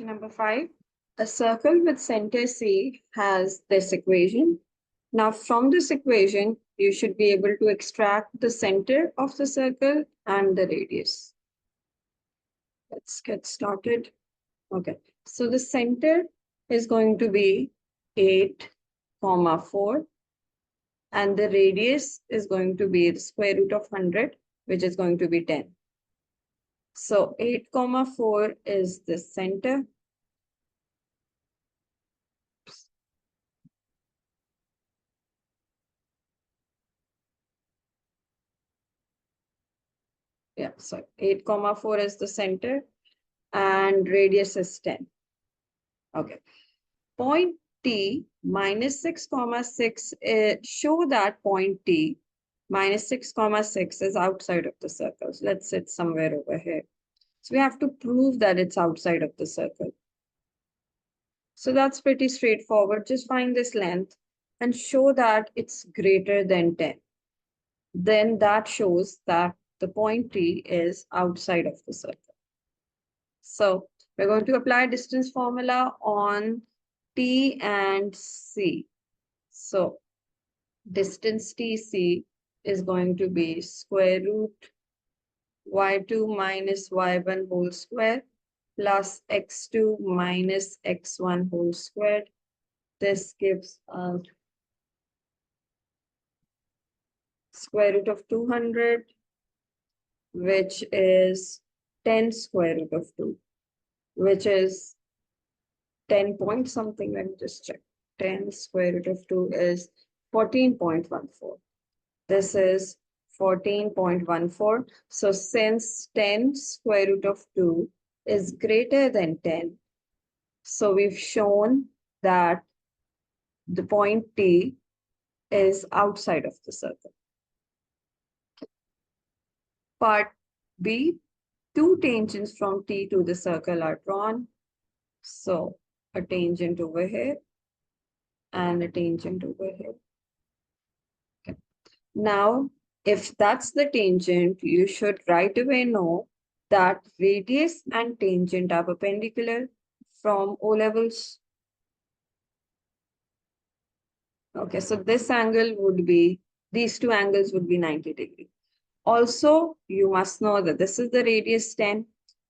Question number 5. A circle with center C has this equation. Now, from this equation, you should be able to extract the center of the circle and the radius. Let's get started. Okay, so the center is going to be 8, 4, and the radius is going to be the square root of 100, which is going to be 10. So 8, 4 is the center. Yeah, so 8, 4 is the center and radius is 10. Okay. Point T minus 6, 6, show that point T minus 6, 6 is outside of the circle. So let's sit somewhere over here. So we have to prove that it's outside of the circle. So that's pretty straightforward. Just find this length and show that it's greater than 10. Then that shows that the point T is outside of the circle. So we're going to apply distance formula on T and C. So distance TC is going to be square root y2 minus y1 whole square plus x2 minus x1 whole squared. This gives us square root of 200, which is 10 square root of 2, which is 10 point something. Let me just check. 10 square root of 2 is 14.14. This is 14.14. So since 10 square root of 2 is greater than 10, so we've shown that the point T is outside of the circle. Part B, two tangents from T to the circle are drawn. So a tangent over here and a tangent over here. Okay. Now, if that's the tangent, you should right away know that radius and tangent are perpendicular from O levels. Okay, so this angle would be, these two angles would be 90 degrees. Also, you must know that this is the radius 10,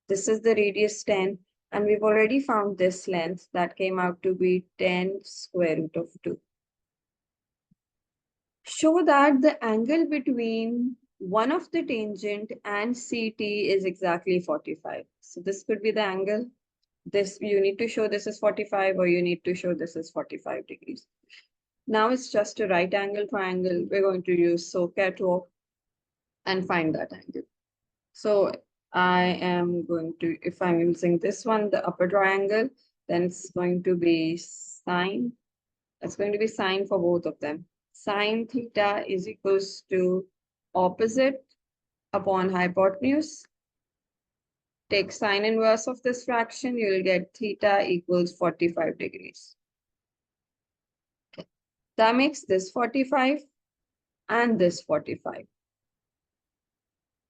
this is the radius 10, and we've already found this length that came out to be 10 square root of 2. Show that the angle between one of the tangent and CT is exactly 45. So this could be the angle. This, you need to show this is 45 or you need to show this is 45 degrees. Now it's just a right angle triangle. We're going to use SOHCAHTOA and find that angle. So I am going to, if I'm using this one, the upper triangle, then it's going to be sine. It's going to be sine for both of them. Sine theta is equals to opposite upon hypotenuse. Take sine inverse of this fraction, you will get theta equals 45 degrees. Okay. That makes this 45 and this 45.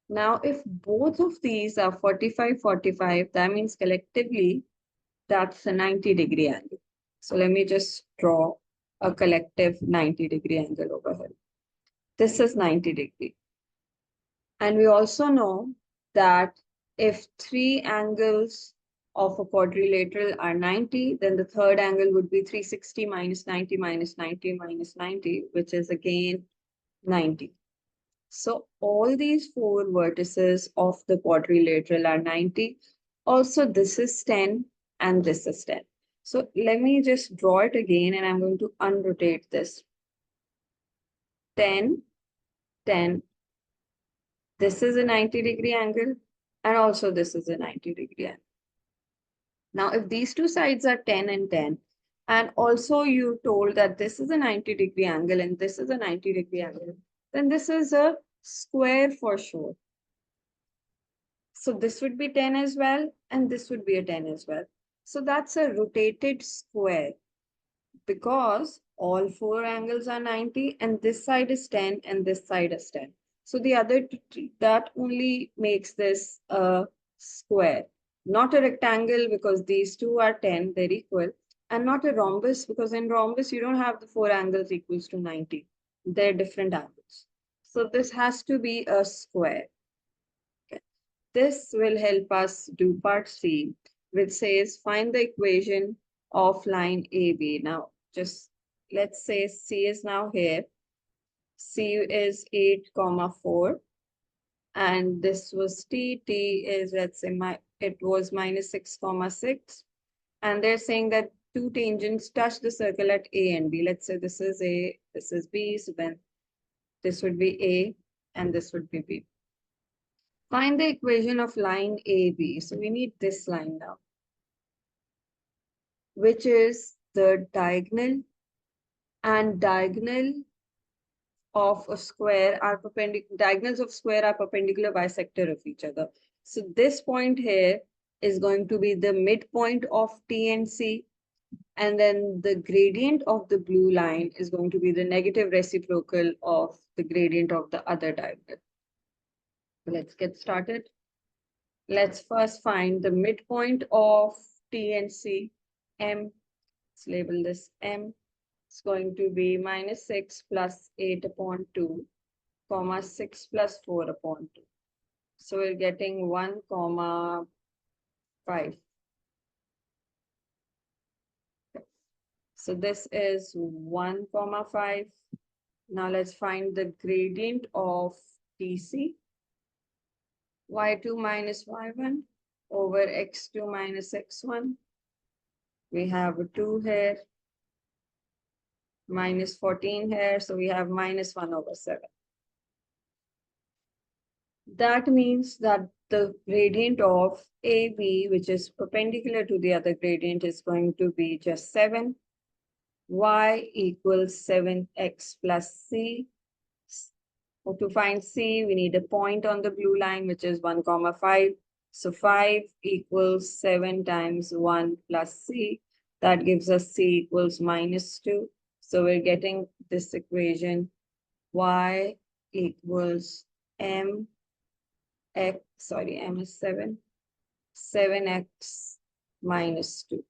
Now, if both of these are 45, 45, that means collectively that's a 90-degree angle. So let me just draw a collective 90-degree angle over here. This is 90 degree. And we also know that if three angles of a quadrilateral are 90, then the third angle would be 360 minus 90 minus 90 minus 90, which is again 90. So all these four vertices of the quadrilateral are 90. Also, this is 10 and this is 10. So let me just draw it again and I'm going to unrotate this. 10, 10. This is a 90-degree angle and also this is a 90-degree angle. Now, if these two sides are 10 and 10, and also you told that this is a 90-degree angle and this is a 90-degree angle, then this is a square for sure. So this would be 10 as well, and this would be a 10 as well. So that's a rotated square because all four angles are 90 and this side is 10 and this side is 10. So the other, that only makes this a square. Not a rectangle because these two are 10, they're equal. And not a rhombus because in rhombus you don't have the four angles equals to 90. They're different angles. So this has to be a square. Okay. This will help us do part C, which says find the equation of line AB. Now, just let's say C is now here. C is 8, comma 4. And this was T is, let's say, it was minus 6, comma 6. And they're saying that two tangents touch the circle at A and B. Let's say this is A, this is B, so then this would be A and this would be B. Find the equation of line AB. So we need this line now, which is the diagonal, and diagonal of a square are perpendicular, diagonals of square are perpendicular bisector of each other. So this point here is going to be the midpoint of T and C. And then the gradient of the blue line is going to be the negative reciprocal of the gradient of the other diagonal. Let's get started. Let's first find the midpoint of T and C, M. Let's label this M. It's going to be minus 6 plus 8 upon 2, comma 6 plus 4 upon 2. So we're getting 1, comma 5. So this is 1, comma 5. Now let's find the gradient of TC. Y2 minus Y1 over X2 minus X1. We have a 2 here, minus 14 here, so we have minus 1 over 7. That means that the gradient of AB, which is perpendicular to the other gradient, is going to be just 7. Y equals 7x plus C. To find C, we need a point on the blue line, which is 1, comma 5. So 5 equals 7 times 1 plus C. That gives us C equals minus 2. So we're getting this equation, Y equals M is 7, 7x minus 2.